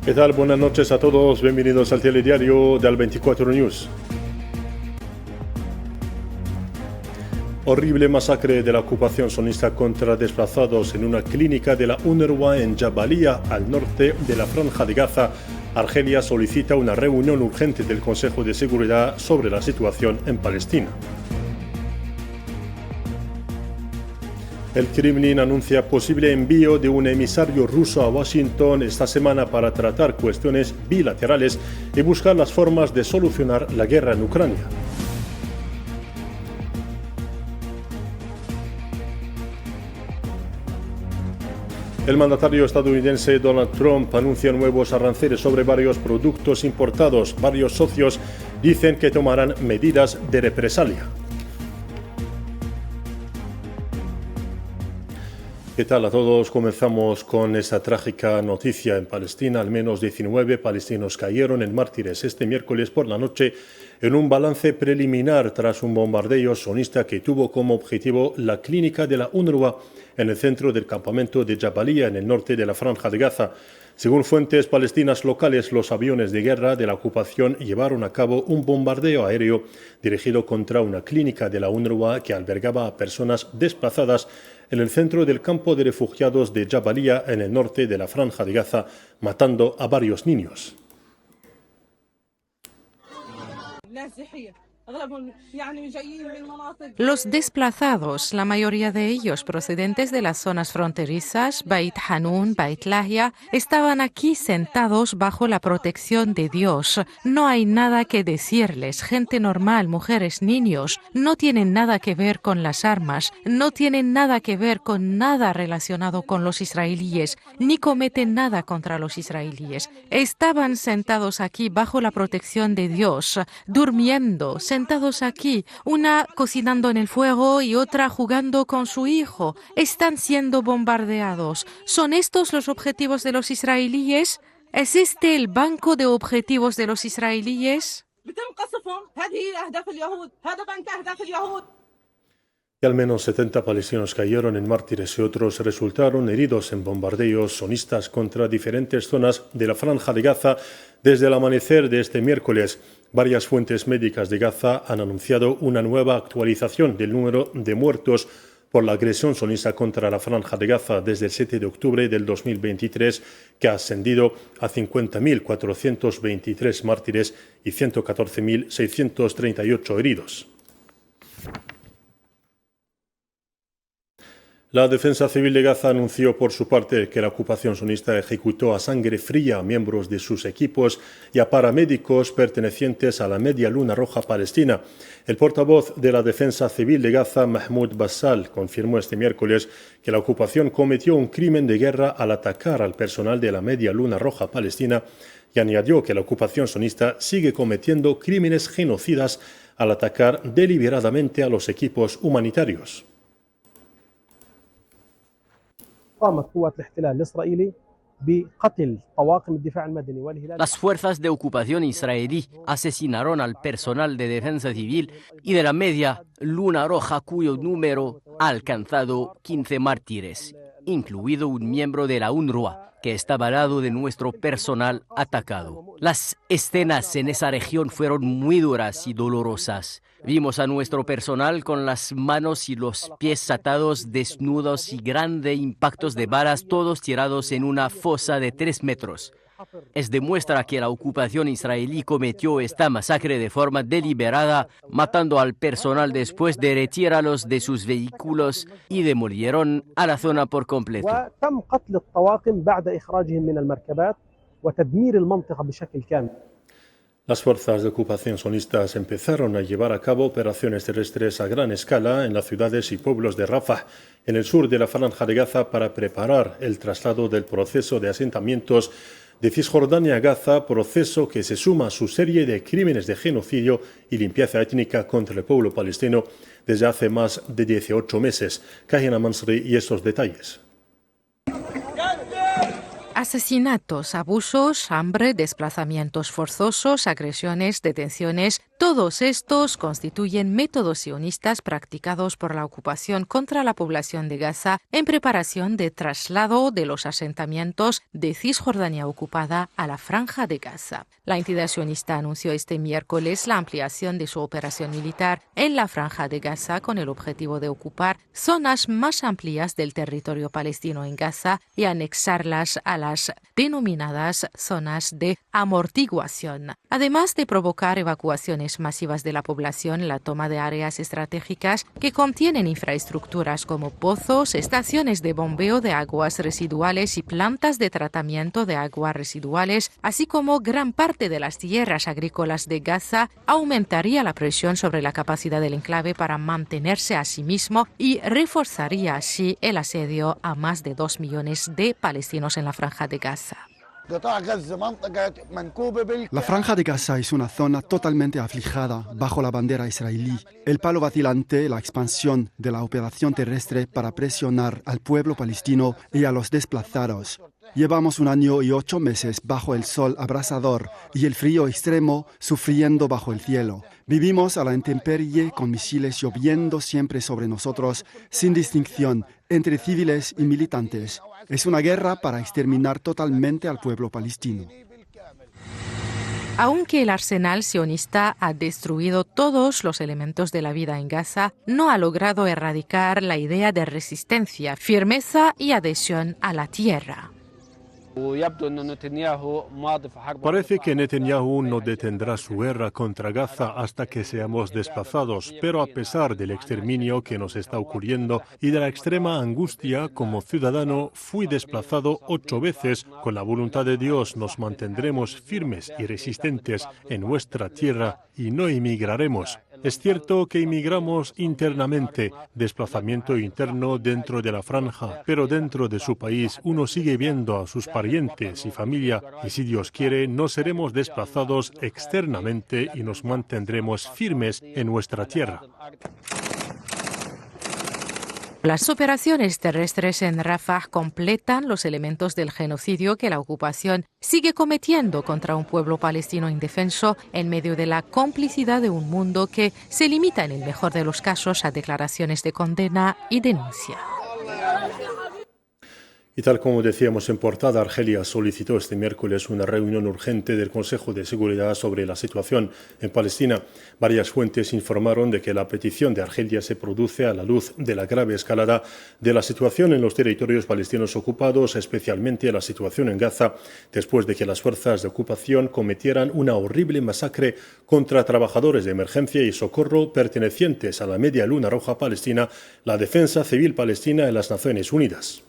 ¿Qué tal? Buenas noches a todos. Bienvenidos al telediario del 24 News. Horrible masacre de la ocupación sionista contra desplazados en una clínica de la UNRWA en Jabalia, al norte de la Franja de Gaza. Argelia solicita una reunión urgente del Consejo de Seguridad sobre la situación en Palestina. El Kremlin anuncia posible envío de un emisario ruso a Washington esta semana para tratar cuestiones bilaterales y buscar las formas de solucionar la guerra en Ucrania. El mandatario estadounidense Donald Trump anuncia nuevos aranceles sobre varios productos importados. Varios socios dicen que tomarán medidas de represalia. ¿Qué tal a todos? Comenzamos con esta trágica noticia en Palestina. Al menos 19 palestinos cayeron en mártires este miércoles por la noche en un balance preliminar tras un bombardeo sionista que tuvo como objetivo la clínica de la UNRWA en el centro del campamento de Jabalia, en el norte de la Franja de Gaza. Según fuentes palestinas locales, los aviones de guerra de la ocupación llevaron a cabo un bombardeo aéreo dirigido contra una clínica de la UNRWA que albergaba a personas desplazadas en el centro del campo de refugiados de Jabalia, en el norte de la Franja de Gaza, matando a varios niños. Los desplazados, la mayoría de ellos procedentes de las zonas fronterizas, Beit Hanun, Beit Lahia, estaban aquí sentados bajo la protección de Dios. No hay nada que decirles. Gente normal, mujeres, niños, no tienen nada que ver con las armas, no tienen nada que ver con nada relacionado con los israelíes, ni cometen nada contra los israelíes. Estaban sentados aquí bajo la protección de Dios, durmiendo, sentados aquí, una cocinando en el fuego y otra jugando con su hijo. Están siendo bombardeados. ¿Son estos los objetivos de los israelíes? ¿Es este el banco de objetivos de los israelíes? Y al menos 70 palestinos cayeron en mártires y otros resultaron heridos en bombardeos sionistas contra diferentes zonas de la Franja de Gaza desde el amanecer de este miércoles. Varias fuentes médicas de Gaza han anunciado una nueva actualización del número de muertos por la agresión sionista contra la Franja de Gaza desde el 7 de octubre del 2023, que ha ascendido a 50.423 mártires y 114.638 heridos. La Defensa Civil de Gaza anunció por su parte que la ocupación sionista ejecutó a sangre fría a miembros de sus equipos y a paramédicos pertenecientes a la Media Luna Roja Palestina. El portavoz de la Defensa Civil de Gaza, Mahmoud Bassal, confirmó este miércoles que la ocupación cometió un crimen de guerra al atacar al personal de la Media Luna Roja Palestina y añadió que la ocupación sionista sigue cometiendo crímenes genocidas al atacar deliberadamente a los equipos humanitarios. Las fuerzas de ocupación israelí asesinaron al personal de defensa civil y de la Media Luna Roja, cuyo número ha alcanzado 15 mártires, incluido un miembro de la UNRWA que estaba al lado de nuestro personal atacado. Las escenas en esa región fueron muy duras y dolorosas. Vimos a nuestro personal con las manos y los pies atados, desnudos y grandes impactos de balas, todos tirados en una fosa de 3 metros. Es demuestra que la ocupación israelí cometió esta masacre de forma deliberada, matando al personal después de retirarlos de sus vehículos y demolieron a la zona por completo. Las fuerzas de ocupación sionistas empezaron a llevar a cabo operaciones terrestres a gran escala en las ciudades y pueblos de Rafah, en el sur de la Franja de Gaza, para preparar el traslado del proceso de asentamientos de Cisjordania a Gaza, proceso que se suma a su serie de crímenes de genocidio y limpieza étnica contra el pueblo palestino desde hace más de 18 meses. Kahina Mansri y estos detalles. Asesinatos, abusos, hambre, desplazamientos forzosos, agresiones, detenciones, Todos estos constituyen métodos sionistas practicados por la ocupación contra la población de Gaza en preparación de traslado de los asentamientos de Cisjordania ocupada a la Franja de Gaza. La entidad sionista anunció este miércoles la ampliación de su operación militar en la Franja de Gaza con el objetivo de ocupar zonas más amplias del territorio palestino en Gaza y anexarlas a las denominadas zonas de amortiguación, además de provocar evacuaciones masivas de la población, la toma de áreas estratégicas que contienen infraestructuras como pozos, estaciones de bombeo de aguas residuales y plantas de tratamiento de aguas residuales, así como gran parte de las tierras agrícolas de Gaza, aumentaría la presión sobre la capacidad del enclave para mantenerse a sí mismo y reforzaría así el asedio a más de 2 millones de palestinos en la Franja de Gaza. La Franja de Gaza es una zona totalmente afligida bajo la bandera israelí. El palo vacilante, la expansión de la operación terrestre para presionar al pueblo palestino y a los desplazados. Llevamos 1 año y 8 meses bajo el sol abrasador y el frío extremo sufriendo bajo el cielo. Vivimos a la intemperie con misiles lloviendo siempre sobre nosotros, sin distinción entre civiles y militantes. Es una guerra para exterminar totalmente al pueblo palestino. Aunque el arsenal sionista ha destruido todos los elementos de la vida en Gaza, no ha logrado erradicar la idea de resistencia, firmeza y adhesión a la tierra. Parece que Netanyahu no detendrá su guerra contra Gaza hasta que seamos desplazados, pero a pesar del exterminio que nos está ocurriendo y de la extrema angustia, como ciudadano fui desplazado 8 veces. Con la voluntad de Dios nos mantendremos firmes y resistentes en nuestra tierra y no emigraremos. Es cierto que emigramos internamente, desplazamiento interno dentro de la franja, pero dentro de su país uno sigue viendo a sus parientes y familia y si Dios quiere no seremos desplazados externamente y nos mantendremos firmes en nuestra tierra. Las operaciones terrestres en Rafah completan los elementos del genocidio que la ocupación sigue cometiendo contra un pueblo palestino indefenso en medio de la complicidad de un mundo que se limita en el mejor de los casos a declaraciones de condena y denuncia. Y tal como decíamos en portada, Argelia solicitó este miércoles una reunión urgente del Consejo de Seguridad sobre la situación en Palestina. Varias fuentes informaron de que la petición de Argelia se produce a la luz de la grave escalada de la situación en los territorios palestinos ocupados, especialmente la situación en Gaza, después de que las fuerzas de ocupación cometieran una horrible masacre contra trabajadores de emergencia y socorro pertenecientes a la Media Luna Roja Palestina, la Defensa Civil Palestina en las Naciones Unidas.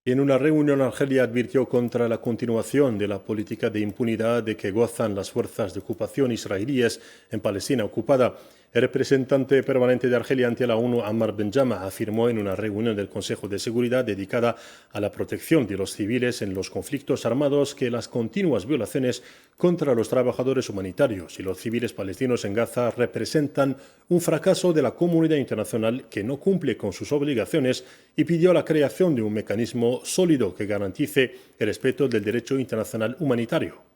En una reunión, Argelia advirtió contra la continuación de la política de impunidad de que gozan las fuerzas de ocupación israelíes en Palestina ocupada. El representante permanente de Argelia ante la ONU, Ammar Benjama, afirmó en una reunión del Consejo de Seguridad dedicada a la protección de los civiles en los conflictos armados que las continuas violaciones contra los trabajadores humanitarios y los civiles palestinos en Gaza representan un fracaso de la comunidad internacional que no cumple con sus obligaciones y pidió la creación de un mecanismo sólido que garantice el respeto del derecho internacional humanitario.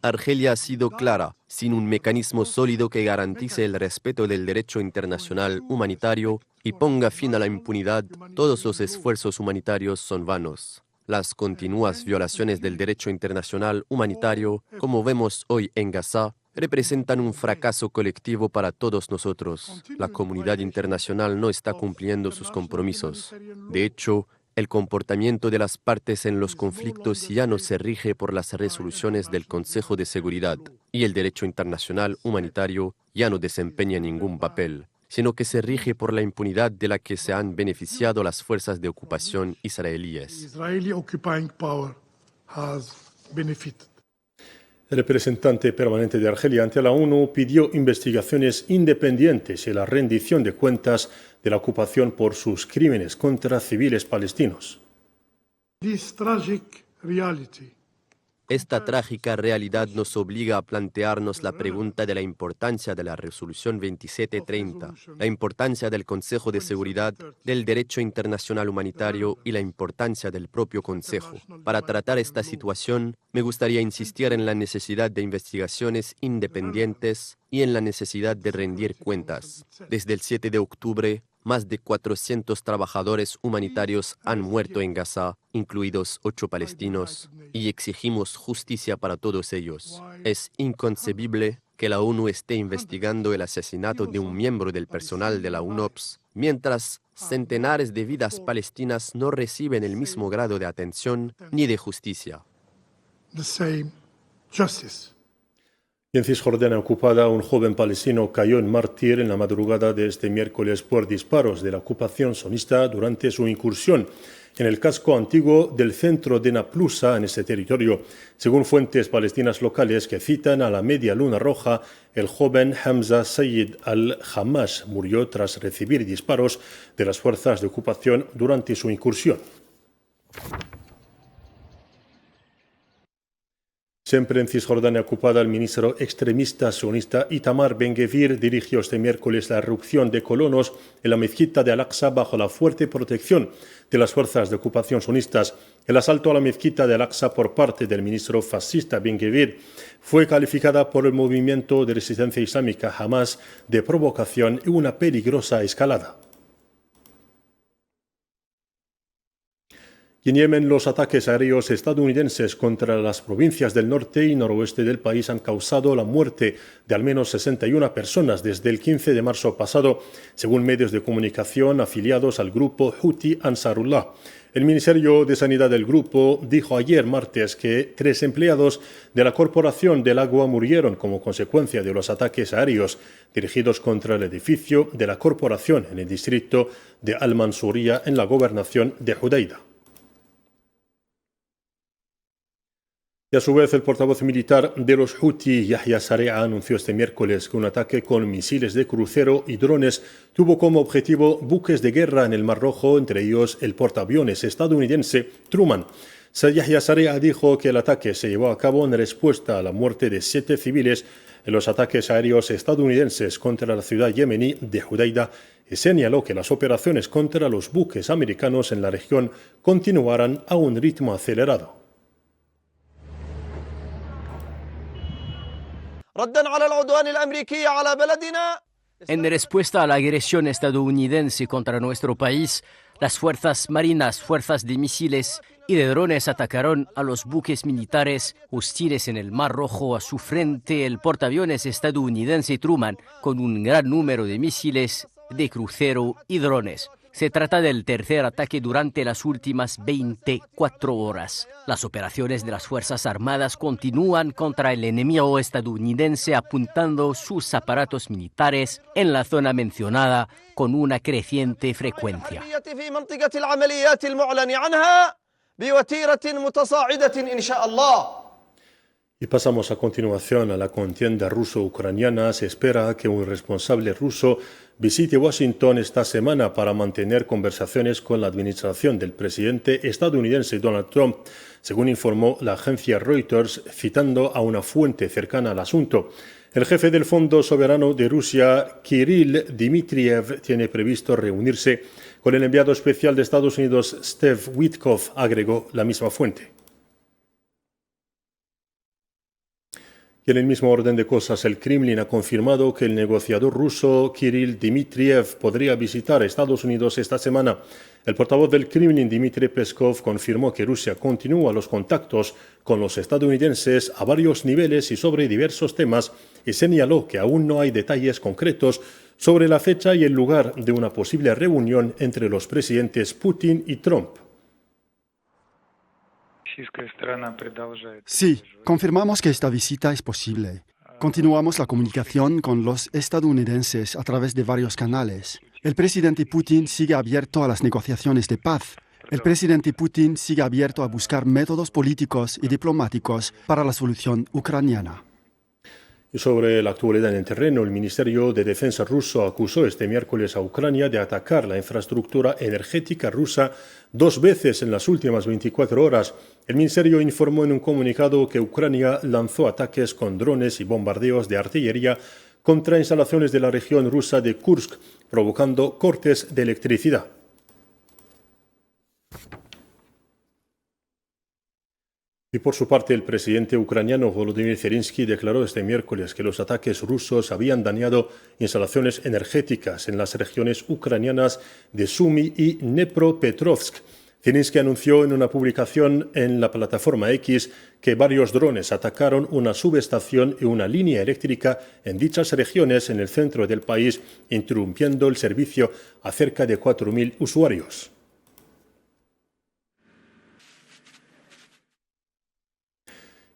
Argelia ha sido clara, sin un mecanismo sólido que garantice el respeto del derecho internacional humanitario y ponga fin a la impunidad, todos los esfuerzos humanitarios son vanos. Las continuas violaciones del derecho internacional humanitario, como vemos hoy en Gaza, representan un fracaso colectivo para todos nosotros. La comunidad internacional no está cumpliendo sus compromisos. De hecho, el comportamiento de las partes en los conflictos ya no se rige por las resoluciones del Consejo de Seguridad y el derecho internacional humanitario ya no desempeña ningún papel, sino que se rige por la impunidad de la que se han beneficiado las fuerzas de ocupación israelíes. El representante permanente de Argelia ante la ONU pidió investigaciones independientes y la rendición de cuentas de la ocupación por sus crímenes contra civiles palestinos. Esta trágica realidad nos obliga a plantearnos la pregunta de la importancia de la Resolución 2730, la importancia del Consejo de Seguridad, del derecho internacional humanitario y la importancia del propio Consejo. Para tratar esta situación, me gustaría insistir en la necesidad de investigaciones independientes y en la necesidad de rendir cuentas. Desde el 7 de octubre, más de 400 trabajadores humanitarios han muerto en Gaza, incluidos 8 palestinos, y exigimos justicia para todos ellos. Es inconcebible que la ONU esté investigando el asesinato de un miembro del personal de la UNOPS, mientras centenares de vidas palestinas no reciben el mismo grado de atención ni de justicia. En Cisjordania ocupada, un joven palestino cayó en mártir en la madrugada de este miércoles por disparos de la ocupación sionista durante su incursión en el casco antiguo del centro de Naplusa en ese territorio. Según fuentes palestinas locales que citan a la Media Luna Roja, el joven Hamza Sayed al-Hamash murió tras recibir disparos de las fuerzas de ocupación durante su incursión. Siempre en Cisjordania ocupada, el ministro extremista sionista Itamar Ben-Gvir dirigió este miércoles la erupción de colonos en la mezquita de Al-Aqsa bajo la fuerte protección de las fuerzas de ocupación sionistas. El asalto a la mezquita de Al-Aqsa por parte del ministro fascista Ben-Gvir fue calificada por el movimiento de resistencia islámica Hamas de provocación y una peligrosa escalada. En Yemen, los ataques aéreos estadounidenses contra las provincias del norte y noroeste del país han causado la muerte de al menos 61 personas desde el 15 de marzo pasado, según medios de comunicación afiliados al grupo Houthi Ansarullah. El Ministerio de Sanidad del grupo dijo ayer martes que 3 empleados de la Corporación del Agua murieron como consecuencia de los ataques aéreos dirigidos contra el edificio de la corporación en el distrito de Al-Mansuriyah en la gobernación de Hudaida. Y a su vez, el portavoz militar de los Houthi, Yahya Sarea, anunció este miércoles que un ataque con misiles de crucero y drones tuvo como objetivo buques de guerra en el Mar Rojo, entre ellos el portaaviones estadounidense Truman. Yahya Sarea dijo que el ataque se llevó a cabo en respuesta a la muerte de 7 civiles en los ataques aéreos estadounidenses contra la ciudad yemení de Hudaida y señaló que las operaciones contra los buques americanos en la región continuarán a un ritmo acelerado. En respuesta a la agresión estadounidense contra nuestro país, las fuerzas marinas, fuerzas de misiles y de drones atacaron a los buques militares hostiles en el Mar Rojo. A su frente, el portaaviones estadounidense Truman, con un gran número de misiles de crucero y drones. Se trata del tercer ataque durante las últimas 24 horas. Las operaciones de las Fuerzas Armadas continúan contra el enemigo estadounidense, apuntando sus aparatos militares en la zona mencionada con una creciente frecuencia. Y pasamos a continuación a la contienda ruso-ucraniana. Se espera que un responsable ruso visite Washington esta semana para mantener conversaciones con la administración del presidente estadounidense Donald Trump, según informó la agencia Reuters, citando a una fuente cercana al asunto. El jefe del Fondo Soberano de Rusia, Kirill Dmitriev, tiene previsto reunirse con el enviado especial de Estados Unidos, Steve Witkoff, agregó la misma fuente. Y en el mismo orden de cosas, el Kremlin ha confirmado que el negociador ruso Kirill Dmitriev podría visitar Estados Unidos esta semana. El portavoz del Kremlin, Dmitry Peskov, confirmó que Rusia continúa los contactos con los estadounidenses a varios niveles y sobre diversos temas, y señaló que aún no hay detalles concretos sobre la fecha y el lugar de una posible reunión entre los presidentes Putin y Trump. Sí, confirmamos que esta visita es posible. Continuamos la comunicación con los estadounidenses a través de varios canales. El presidente Putin sigue abierto a las negociaciones de paz. El presidente Putin sigue abierto a buscar métodos políticos y diplomáticos para la solución ucraniana. Y sobre la actualidad en el terreno, el Ministerio de Defensa ruso acusó este miércoles a Ucrania de atacar la infraestructura energética rusa 2 veces en las últimas 24 horas. El Ministerio informó en un comunicado que Ucrania lanzó ataques con drones y bombardeos de artillería contra instalaciones de la región rusa de Kursk, provocando cortes de electricidad. Y por su parte, el presidente ucraniano Volodymyr Zelensky declaró este miércoles que los ataques rusos habían dañado instalaciones energéticas en las regiones ucranianas de Sumy y Dnepropetrovsk. Zelensky anunció en una publicación en la plataforma X que varios drones atacaron una subestación y una línea eléctrica en dichas regiones en el centro del país, interrumpiendo el servicio a cerca de 4.000 usuarios.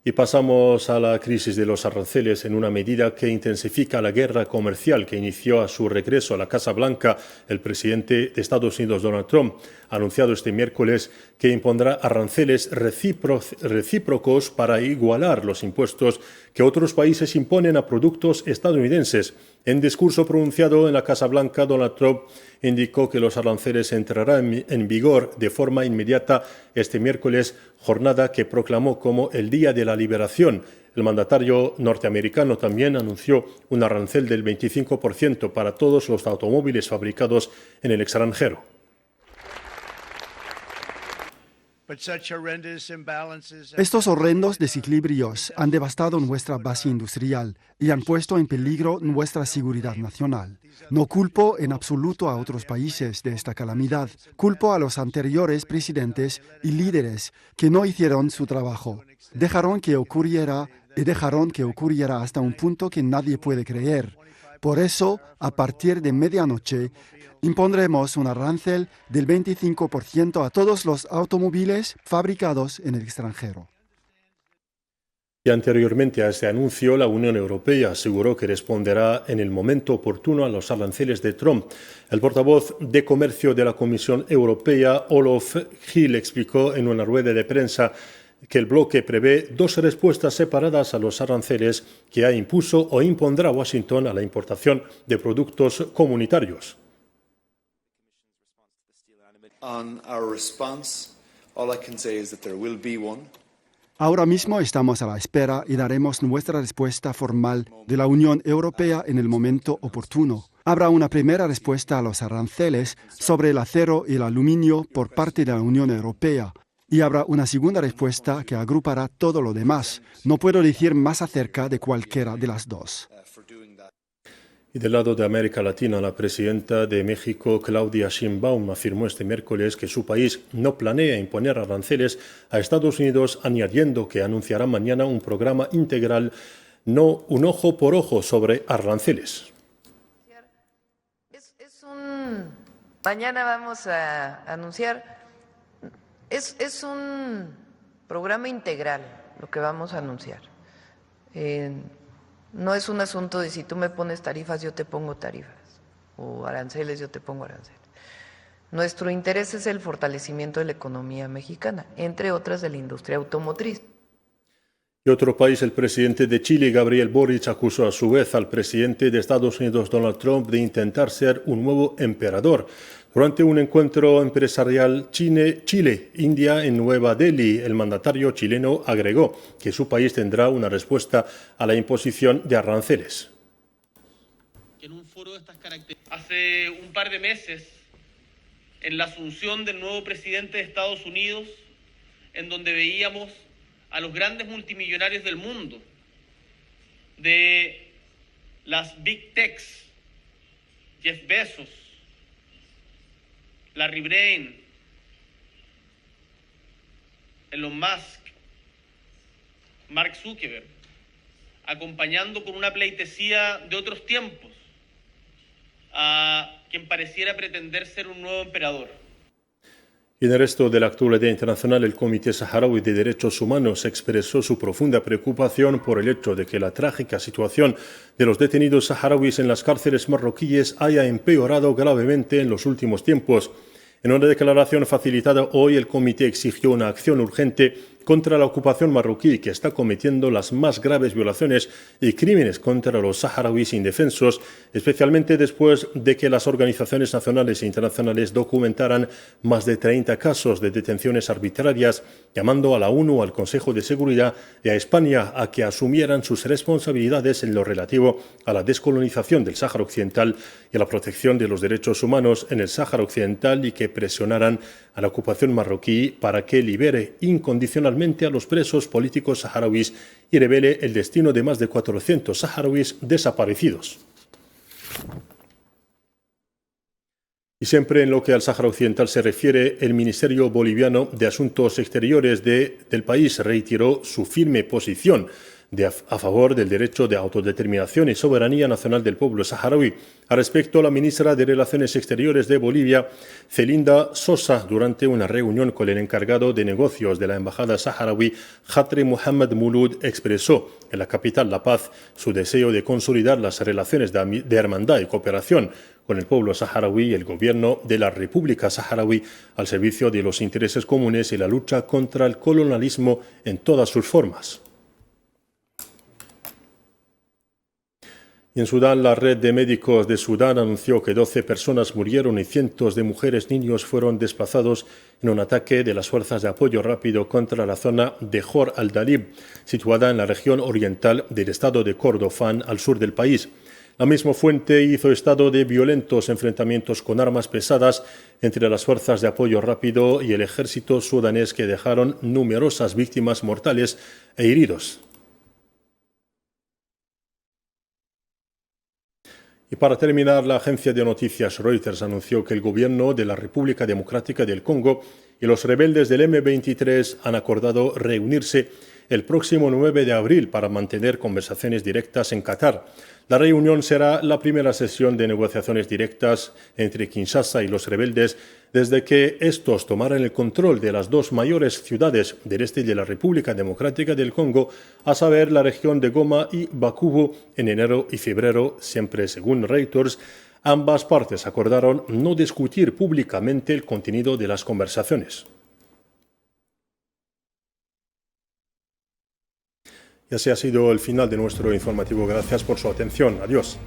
Y pasamos a la crisis de los aranceles en una medida que intensifica la guerra comercial que inició a su regreso a la Casa Blanca el presidente de Estados Unidos, Donald Trump. Ha anunciado este miércoles que impondrá aranceles recíprocos para igualar los impuestos que otros países imponen a productos estadounidenses. En discurso pronunciado en la Casa Blanca, Donald Trump indicó que los aranceles entrarán en vigor de forma inmediata este miércoles, jornada que proclamó como el Día de la Liberación. El mandatario norteamericano también anunció un arancel del 25% para todos los automóviles fabricados en el extranjero. Estos horrendos desequilibrios han devastado nuestra base industrial y han puesto en peligro nuestra seguridad nacional. No culpo en absoluto a otros países de esta calamidad. Culpo a los anteriores presidentes y líderes que no hicieron su trabajo. Dejaron que ocurriera hasta un punto que nadie puede creer. Por eso, a partir de medianoche, impondremos un arancel del 25% a todos los automóviles fabricados en el extranjero. Y anteriormente a este anuncio, la Unión Europea aseguró que responderá en el momento oportuno a los aranceles de Trump. El portavoz de Comercio de la Comisión Europea, Olof Hill, explicó en una rueda de prensa que el bloque prevé 2 respuestas separadas a los aranceles que ha impuso o impondrá Washington a la importación de productos comunitarios. Ahora mismo estamos a la espera y daremos nuestra respuesta formal de la Unión Europea en el momento oportuno. Habrá una primera respuesta a los aranceles sobre el acero y el aluminio por parte de la Unión Europea. Y habrá una segunda respuesta que agrupará todo lo demás. No puedo decir más acerca de cualquiera de las dos. Y del lado de América Latina, la presidenta de México, Claudia Sheinbaum, afirmó este miércoles que su país no planea imponer aranceles a Estados Unidos, añadiendo que anunciará mañana un programa integral, no un ojo por ojo, sobre aranceles. Mañana vamos a anunciar. Es un programa integral lo que vamos a anunciar. No es un asunto de si tú me pones tarifas, yo te pongo tarifas, o aranceles, yo te pongo aranceles. Nuestro interés es el fortalecimiento de la economía mexicana, entre otras de la industria automotriz. Y otro país, el presidente de Chile, Gabriel Boric, acusó a su vez al presidente de Estados Unidos, Donald Trump, de intentar ser un nuevo emperador. Durante un encuentro empresarial Chile-India en Nueva Delhi, el mandatario chileno agregó que su país tendrá una respuesta a la imposición de aranceles. En un foro de estas características, hace un par de meses, en la asunción del nuevo presidente de Estados Unidos, en donde veíamos a los grandes multimillonarios del mundo, de las Big Techs, Jeff Bezos, Larry Brain, Elon Musk, Mark Zuckerberg, acompañando con una pleitesía de otros tiempos a quien pareciera pretender ser un nuevo emperador. Y en el resto de la actualidad internacional, el Comité Saharaui de Derechos Humanos expresó su profunda preocupación por el hecho de que la trágica situación de los detenidos saharauis en las cárceles marroquíes haya empeorado gravemente en los últimos tiempos. En una declaración facilitada hoy, el comité exigió una acción urgente contra la ocupación marroquí, que está cometiendo las más graves violaciones y crímenes contra los saharauis indefensos, especialmente después de que las organizaciones nacionales e internacionales documentaran más de 30 casos de detenciones arbitrarias, llamando a la ONU, al Consejo de Seguridad y a España a que asumieran sus responsabilidades en lo relativo a la descolonización del Sáhara Occidental y a la protección de los derechos humanos en el Sáhara Occidental, y que presionaran a la ocupación marroquí para que libere incondicionalmente a los presos políticos saharauis y revele el destino de más de 400 saharauis desaparecidos. Y siempre en lo que al Sáhara Occidental se refiere, el Ministerio Boliviano de Asuntos Exteriores del país reiteró su firme posición a favor del derecho de autodeterminación y soberanía nacional del pueblo saharaui. Al respecto, la ministra de Relaciones Exteriores de Bolivia, Celinda Sosa, durante una reunión con el encargado de negocios de la embajada saharaui, Khatri Mohamed Mulud, expresó en la capital La Paz su deseo de consolidar las relaciones de hermandad y cooperación con el pueblo saharaui y el gobierno de la República Saharaui al servicio de los intereses comunes y la lucha contra el colonialismo en todas sus formas. Y en Sudán, la Red de Médicos de Sudán anunció que 12 personas murieron y cientos de mujeres y niños fueron desplazados en un ataque de las fuerzas de apoyo rápido contra la zona de Jor al-Dalib, situada en la región oriental del estado de Kordofán, al sur del país. La misma fuente hizo estado de violentos enfrentamientos con armas pesadas entre las fuerzas de apoyo rápido y el ejército sudanés, que dejaron numerosas víctimas mortales e heridos. Y para terminar, la agencia de noticias Reuters anunció que el gobierno de la República Democrática del Congo y los rebeldes del M23 han acordado reunirse el próximo 9 de abril para mantener conversaciones directas en Qatar. La reunión será la primera sesión de negociaciones directas entre Kinshasa y los rebeldes desde que estos tomaran el control de las dos mayores ciudades del este de la República Democrática del Congo, a saber, la región de Goma y Bakubo, en enero y febrero. Siempre según Reuters, ambas partes acordaron no discutir públicamente el contenido de las conversaciones. Y así ha sido el final de nuestro informativo. Gracias por su atención. Adiós.